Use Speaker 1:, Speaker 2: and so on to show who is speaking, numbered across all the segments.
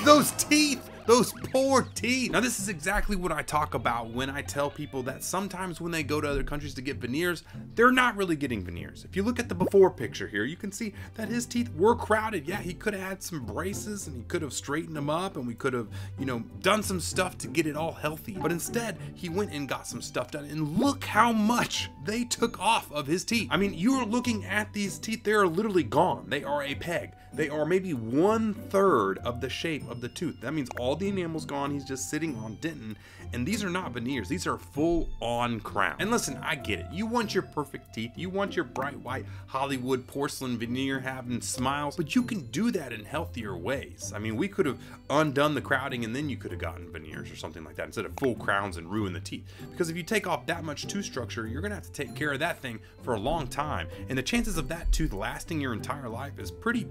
Speaker 1: Those teeth! Those poor teeth. Now this is exactly what I talk about when I tell people that sometimes when they go to other countries to get veneers, they're not really getting veneers. If you look at the before picture here, you can see that his teeth were crowded. Yeah, he could have had some braces and he could have straightened them up and we could have, you know, done some stuff to get it all healthy. But instead, he went and got some stuff done and look how much they took off of his teeth. I mean, you're looking at these teeth, they are literally gone. They are a peg. They are maybe 1/3 of the shape of the tooth. That means all the enamel's gone. He's just sitting on dentin. And these are not veneers. These are full-on crown. And listen, I get it. You want your perfect teeth. You want your bright white Hollywood porcelain veneer having smiles, but you can do that in healthier ways. I mean, we could have undone the crowding and then you could have gotten veneers or something like that instead of full crowns and ruin the teeth. Because if you take off that much tooth structure, you're gonna have to take care of that thing for a long time. And the chances of that tooth lasting your entire life is pretty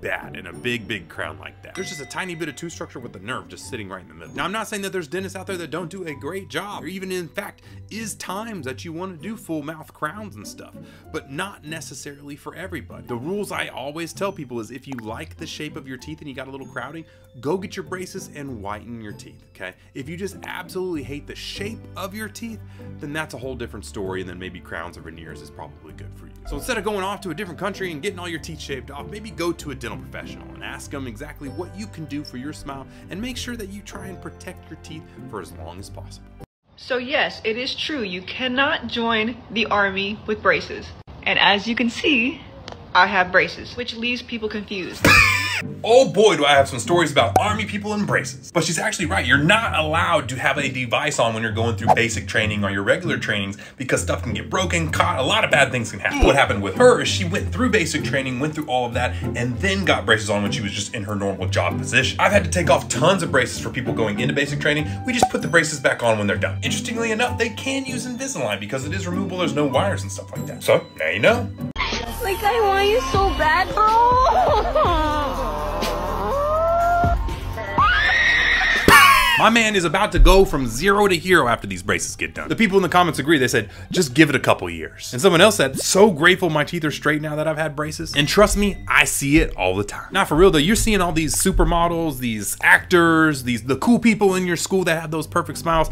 Speaker 1: bad in a big crown like that. There's just a tiny bit of tooth structure with the nerve just sitting right in the middle. Now, I'm not saying that there's dentists out there that don't do a great job, or even in fact is times that you want to do full mouth crowns and stuff, but not necessarily for everybody. The rules I always tell people is if you like the shape of your teeth and you got a little crowding, go get your braces and whiten your teeth, okay? If you just absolutely hate the shape of your teeth, then that's a whole different story, and then maybe crowns or veneers is probably good for you. So instead of going off to a different country and getting all your teeth shaved off, maybe go to a dental professional and ask them exactly what you can do for your smile and make sure that you try and protect your teeth for as long as possible.
Speaker 2: So yes, it is true, you cannot join the army with braces. And as you can see, I have braces, which leaves people confused.
Speaker 1: Oh boy, do I have some stories about army people and braces. But she's actually right. You're not allowed to have a device on when you're going through basic training or your regular trainings because stuff can get broken, caught, a lot of bad things can happen. What happened with her is she went through basic training, went through all of that, and then got braces on when she was just in her normal job position. I've had to take off tons of braces for people going into basic training. We just put the braces back on when they're done. Interestingly enough, they can use Invisalign because it is removable. There's no wires and stuff like that. So now you know.
Speaker 3: Like, I want you so bad, bro.
Speaker 1: My man is about to go from 0 to hero after these braces get done. The people in the comments agree. They said, just give it a couple years. And someone else said, so grateful my teeth are straight now that I've had braces. And trust me, I see it all the time. Now for real though, you're seeing all these supermodels, these actors, the cool people in your school that have those perfect smiles.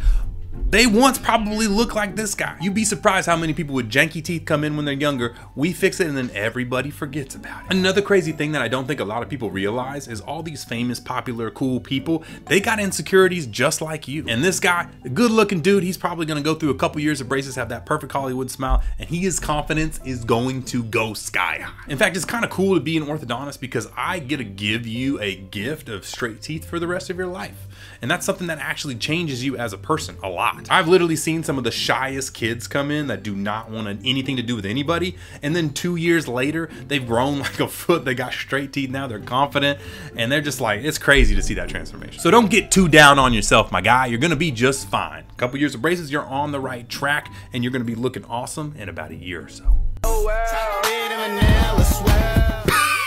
Speaker 1: They once probably looked like this guy. You'd be surprised how many people with janky teeth come in when they're younger. We fix it and then everybody forgets about it. Another crazy thing that I don't think a lot of people realize is all these famous, popular, cool people, they got insecurities just like you. And this guy, a good looking dude, he's probably gonna go through a couple years of braces, have that perfect Hollywood smile, and his confidence is going to go sky high. In fact, it's kind of cool to be an orthodontist because I get to give you a gift of straight teeth for the rest of your life. And that's something that actually changes you as a person a lot. I've literally seen some of the shyest kids come in that do not want anything to do with anybody, and then 2 years later they've grown like a foot, they got straight teeth now, they're confident, and they're just like, it's crazy to see that transformation. So don't get too down on yourself, my guy. You're gonna be just fine. A couple years of braces, you're on the right track, and you're gonna be looking awesome in about a year or so. Oh, wow.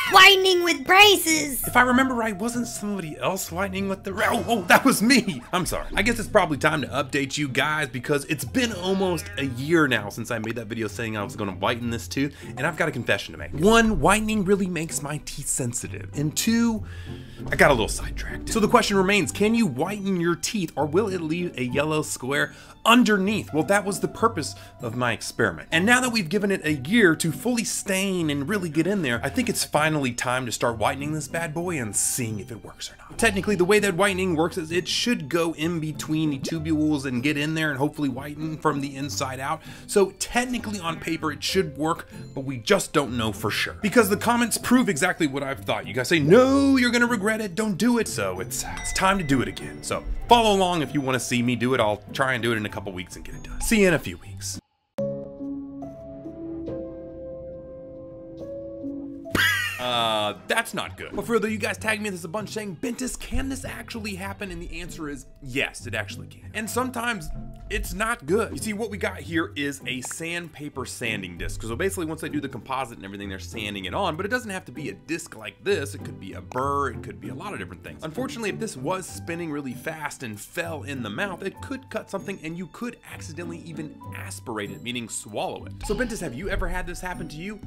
Speaker 3: Whitening with braces.
Speaker 1: If I remember right, wasn't somebody else whitening with the oh, that was me. I'm sorry. I guess it's probably time to update you guys because it's been almost a year now since I made that video saying I was gonna whiten this tooth, and I've got a confession to make. 1, whitening really makes my teeth sensitive, and 2, I got a little sidetracked. So the question remains, can you whiten your teeth or will it leave a yellow square underneath? Well, that was the purpose of my experiment. And now that we've given it a year to fully stain and really get in there, I think it's finally time to start whitening this bad boy and seeing if it works or not. Technically, the way that whitening works is it should go in between the tubules and get in there and hopefully whiten from the inside out. So technically on paper, it should work, but we just don't know for sure. Because the comments prove exactly what I've thought. You guys say, no, you're gonna regret it, don't do it. So it's time to do it again. So follow along if you wanna see me do it. I'll try and do it in a couple weeks and get it done. See you in a few weeks. That's not good. But for real though, you guys tagged me this a bunch saying, Bentist, can this actually happen? And the answer is yes, it actually can. And sometimes it's not good. You see, what we got here is a sandpaper sanding disc. So basically once they do the composite and everything, they're sanding it on, but it doesn't have to be a disc like this. It could be a burr, it could be a lot of different things. Unfortunately, if this was spinning really fast and fell in the mouth, it could cut something and you could accidentally even aspirate it, meaning swallow it. So Bentist, have you ever had this happen to you?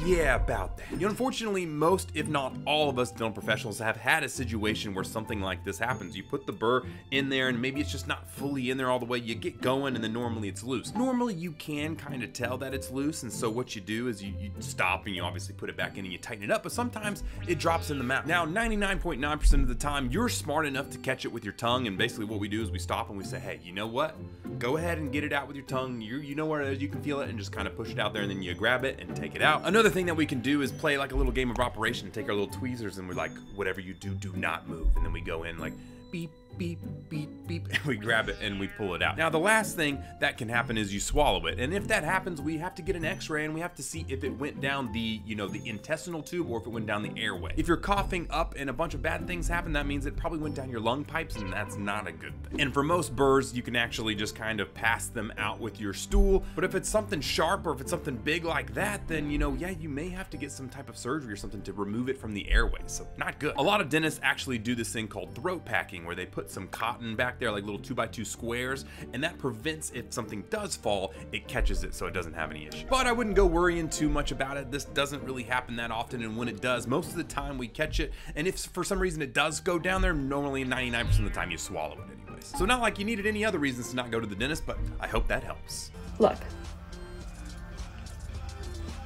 Speaker 1: Yeah, about that. You know, unfortunately, most, if not all of us dental professionals have had a situation where something like this happens. You put the burr in there and maybe it's just not fully in there all the way. You get going and then normally it's loose. Normally you can kind of tell that it's loose, and so what you do is you stop and you obviously put it back in and you tighten it up, but sometimes it drops in the mouth. Now, 99.9% of the time, you're smart enough to catch it with your tongue, and basically what we do is we stop and we say, hey, you know what? Go ahead and get it out with your tongue. You know where it is, you can feel it, and just kind of push it out there, and then you grab it and take it out. Another thing that we can do is play like a little game of operation and take our little tweezers and we're like, whatever you do, do not move. And then we go in like beep, beep, beep, beep, and we grab it and we pull it out. Now, the last thing that can happen is you swallow it. And if that happens, we have to get an x-ray and we have to see if it went down the, the intestinal tube or if it went down the airway. If you're coughing up and a bunch of bad things happen, that means it probably went down your lung pipes, and that's not a good thing. And for most burrs, you can actually just kind of pass them out with your stool. But if it's something sharp or if it's something big like that, then, yeah, you may have to get some type of surgery or something to remove it from the airway. So not good. A lot of dentists actually do this thing called throat packing, where they put some cotton back there, like little 2x2 squares, and that prevents, if something does fall, it catches it so it doesn't have any issue. But I wouldn't go worrying too much about it. This doesn't really happen that often, and when it does, most of the time we catch it, and if for some reason it does go down there, normally 99% of the time you swallow it anyways. So not like you needed any other reasons to not go to the dentist, but I hope that helps.
Speaker 4: Look.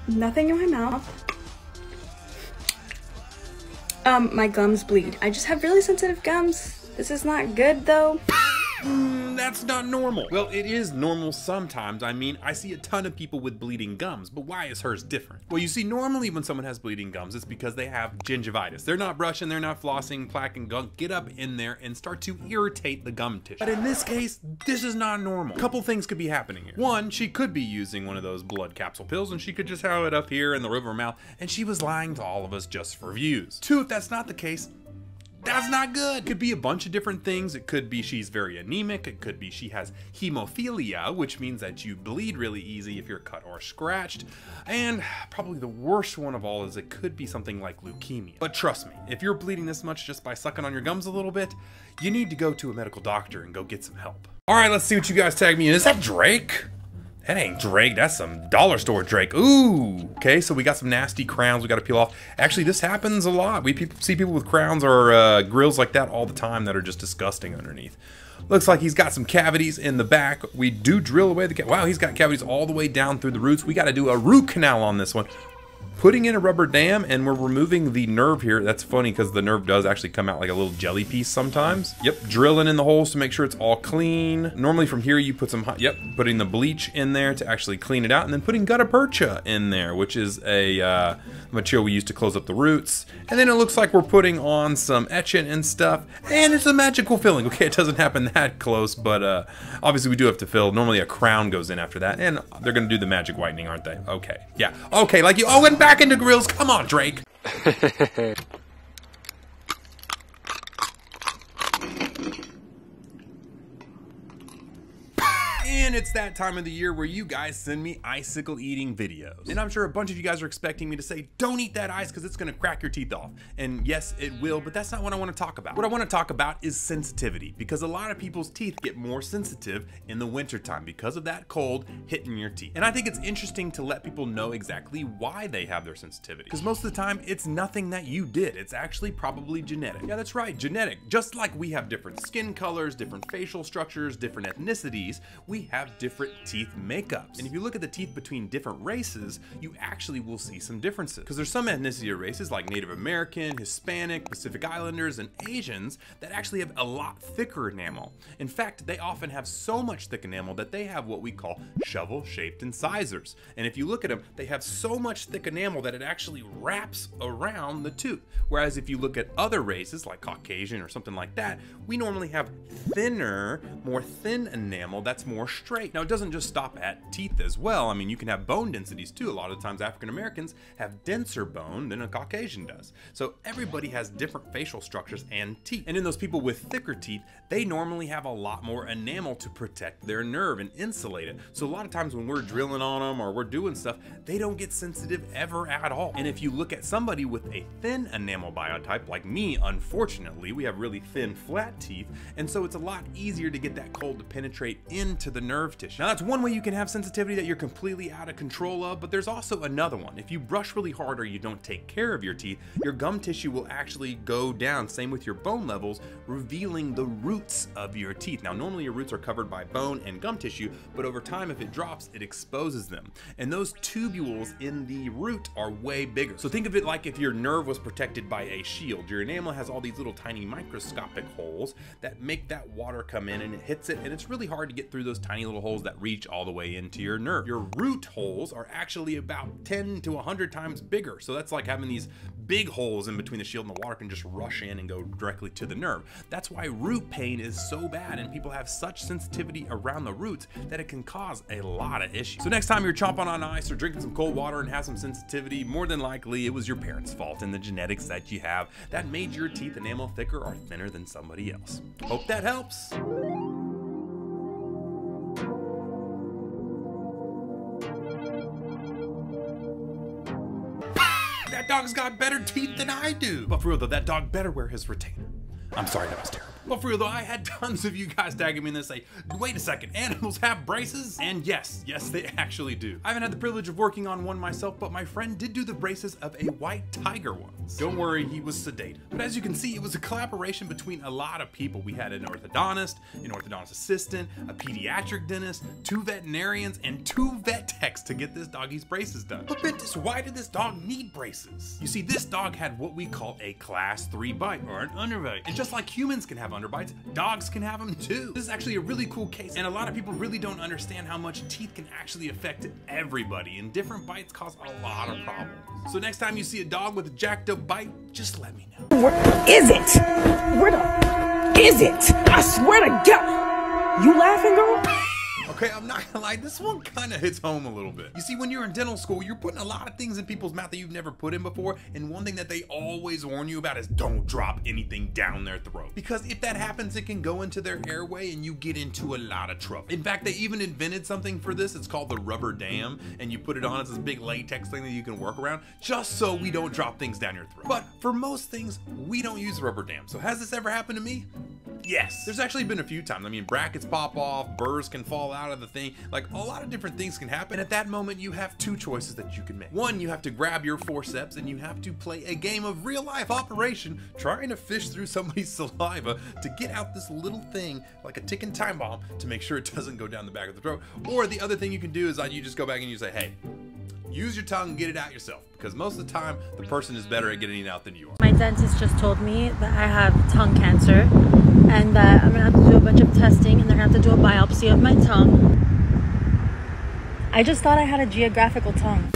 Speaker 4: Nothing in my mouth. My gums bleed. I just have really sensitive gums. This is not good though.
Speaker 1: That's not normal. Well, it is normal sometimes. I mean, I see a ton of people with bleeding gums, but why is hers different? Well, you see, normally when someone has bleeding gums, it's because they have gingivitis. They're not brushing, they're not flossing, plaque and gunk get up in there and start to irritate the gum tissue. But in this case, this is not normal. A couple things could be happening here. One, she could be using one of those blood capsule pills and she could just have it up here in the roof of her mouth, and she was lying to all of us just for views. Two, if that's not the case, that's not good. It could be a bunch of different things. It could be she's very anemic. It could be she has hemophilia, which means that you bleed really easy if you're cut or scratched. And probably the worst one of all is it could be something like leukemia. But trust me, if you're bleeding this much just by sucking on your gums a little bit, you need to go to a medical doctor and go get some help. All right, let's see what you guys tag me in. Is that Drake? That ain't Drake, that's some dollar store Drake. Ooh, okay, so we got some nasty crowns we gotta peel off. Actually, this happens a lot. We see people with crowns or grills like that all the time that are just disgusting underneath. Looks like he's got some cavities in the back. We do drill away the wow, he's got cavities all the way down through the roots. We gotta do a root canal on this one. Putting in a rubber dam, and we're removing the nerve here. That's funny because the nerve does actually come out like a little jelly piece sometimes. Yep, drilling in the holes to make sure it's all clean. Normally from here you put some, putting the bleach in there to actually clean it out, and then putting gutta percha in there, which is a material we use to close up the roots. And then it looks like we're putting on some etchant and stuff, and it's a magical filling. Okay, it doesn't happen that close, but obviously we do have to fill. Normally a crown goes in after that, and they're gonna do the magic whitening, aren't they? Okay, yeah, okay, like you, oh, and back into grills, come on, Drake. And it's that time of the year where you guys send me icicle eating videos. And I'm sure a bunch of you guys are expecting me to say, don't eat that ice because it's gonna crack your teeth off. And yes, it will, but that's not what I wanna talk about. What I wanna talk about is sensitivity, because a lot of people's teeth get more sensitive in the wintertime because of that cold hitting your teeth. And I think it's interesting to let people know exactly why they have their sensitivity. Because most of the time, it's nothing that you did. It's actually probably genetic. Yeah, that's right, genetic. Just like we have different skin colors, different facial structures, different ethnicities, we have different teeth makeups. And if you look at the teeth between different races, you actually will see some differences. Because there's some ethnicity or races like Native American, Hispanic, Pacific Islanders, and Asians that actually have a lot thicker enamel. In fact, they often have so much thick enamel that they have what we call shovel-shaped incisors. And if you look at them, they have so much thick enamel that it actually wraps around the tooth. Whereas if you look at other races like Caucasian or something like that, we normally have thinner, more thin enamel that's more straight. Now, it doesn't just stop at teeth as well. I mean, you can have bone densities too. A lot of times African Americans have denser bone than a Caucasian does. So everybody has different facial structures and teeth. And in those people with thicker teeth, they normally have a lot more enamel to protect their nerve and insulate it. So a lot of times when we're drilling on them or we're doing stuff, they don't get sensitive ever at all. And if you look at somebody with a thin enamel biotype like me, unfortunately, we have really thin flat teeth. And so it's a lot easier to get that cold to penetrate into the nerve nerve tissue. Now that's one way you can have sensitivity that you're completely out of control of, but there's also another one. If you brush really hard or you don't take care of your teeth, your gum tissue will actually go down. Same with your bone levels, revealing the roots of your teeth. Now normally your roots are covered by bone and gum tissue, but over time if it drops, it exposes them. And those tubules in the root are way bigger. So think of it like if your nerve was protected by a shield. Your enamel has all these little tiny microscopic holes that make that water come in and it hits it, and it's really hard to get through those tiny little holes that reach all the way into your nerve. Your root holes are actually about 10 to 100 times bigger. So that's like having these big holes in between the shield and the water can just rush in and go directly to the nerve. That's why root pain is so bad, and people have such sensitivity around the roots that it can cause a lot of issues. So next time you're chomping on ice or drinking some cold water and have some sensitivity, more than likely it was your parents' fault and the genetics that you have that made your teeth enamel thicker or thinner than somebody else. Hope that helps. That dog's got better teeth than I do. But for real though, that dog better wear his retainer. I'm sorry, that was terrible. But for real though, I had tons of you guys tagging me and they say, wait a second, animals have braces? And yes, they actually do. I haven't had the privilege of working on one myself, but my friend did do the braces of a white tiger once. Don't worry, he was sedated. But as you can see, it was a collaboration between a lot of people. We had an orthodontist, an orthodontist assistant, a pediatric dentist, 2 veterinarians, and 2 vet techs to get this doggy's braces done. But Bentist, why did this dog need braces? You see, this dog had what we call a class 3 bite, or an underbite. And just like humans can have underbites, dogs can have them too. This is actually a really cool case, and a lot of people really don't understand how much teeth can actually affect everybody, and different bites cause a lot of problems. So next time you see a dog with a jacked up bite, just let me know.
Speaker 3: Where is it? Where the is it? I swear to God. You laughing, girl?
Speaker 1: Okay, I'm not gonna lie, this one kind of hits home a little bit. You see, when you're in dental school, you're putting a lot of things in people's mouth that you've never put in before, and one thing that they always warn you about is don't drop anything down their throat. Because if that happens, it can go into their airway and you get into a lot of trouble. In fact, they even invented something for this. It's called the rubber dam, and you put it on as this big latex thing that you can work around, just so we don't drop things down your throat. But for most things, we don't use rubber dams. So has this ever happened to me? Yes. There's actually been a few times. I mean, brackets pop off, burrs can fall out of the thing, like a lot of different things can happen. At that moment, you have 2 choices that you can make. One, you have to grab your forceps and you have to play a game of real life Operation, trying to fish through somebody's saliva to get out this little thing, like a ticking time bomb, to make sure it doesn't go down the back of the throat. Or the other thing you can do is you just go back and you say, hey, use your tongue and get it out yourself, because most of the time the person is better at getting it out than you are.
Speaker 5: My dentist just told me that I have tongue cancer and that I'm gonna have to do a bunch of testing and they're gonna have to do a biopsy of my tongue. I just thought I had a geographical tongue.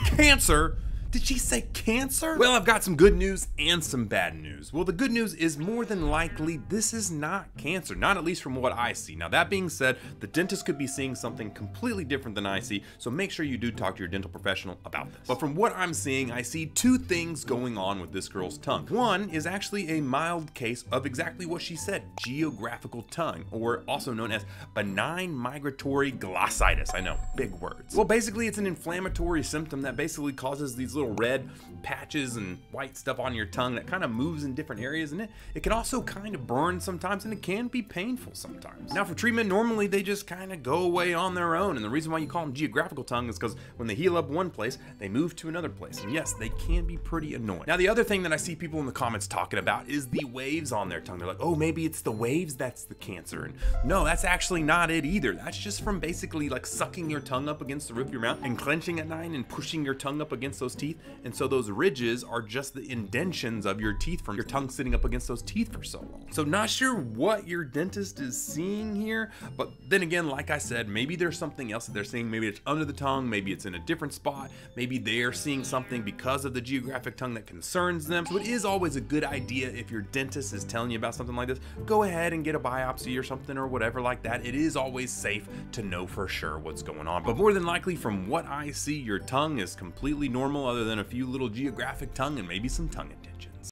Speaker 1: Cancer? Did she say cancer? Well, I've got some good news and some bad news. Well, the good news is more than likely this is not cancer, not at least from what I see. Now, that being said, the dentist could be seeing something completely different than I see, so make sure you do talk to your dental professional about this. But from what I'm seeing, I see 2 things going on with this girl's tongue. One is actually a mild case of exactly what she said, geographical tongue, or also known as benign migratory glossitis. I know, big words. Well, basically, it's an inflammatory symptom that basically causes these little red patches and white stuff on your tongue that kind of moves in different areas, and it can also kind of burn sometimes, and it can be painful sometimes. Now for treatment, normally they just kind of go away on their own, and the reason why you call them geographical tongue is because when they heal up one place, they move to another place, and yes, they can be pretty annoying. Now the other thing that I see people in the comments talking about is the waves on their tongue. They're like, oh, maybe it's the waves that's the cancer, and no, that's actually not it either. That's just from basically like sucking your tongue up against the roof of your mouth and clenching at 9 and pushing your tongue up against those teeth. And so those ridges are just the indentions of your teeth from your tongue sitting up against those teeth for so long. So not sure what your dentist is seeing here, but then again, like I said, maybe there's something else that they're seeing. Maybe it's under the tongue, maybe it's in a different spot, maybe they're seeing something because of the geographic tongue that concerns them. So it is always a good idea, if your dentist is telling you about something like this, go ahead and get a biopsy or something or whatever like that. It is always safe to know for sure what's going on. But more than likely, from what I see, your tongue is completely normal, other than a few little geographic tongue and maybe some tongue adhesion.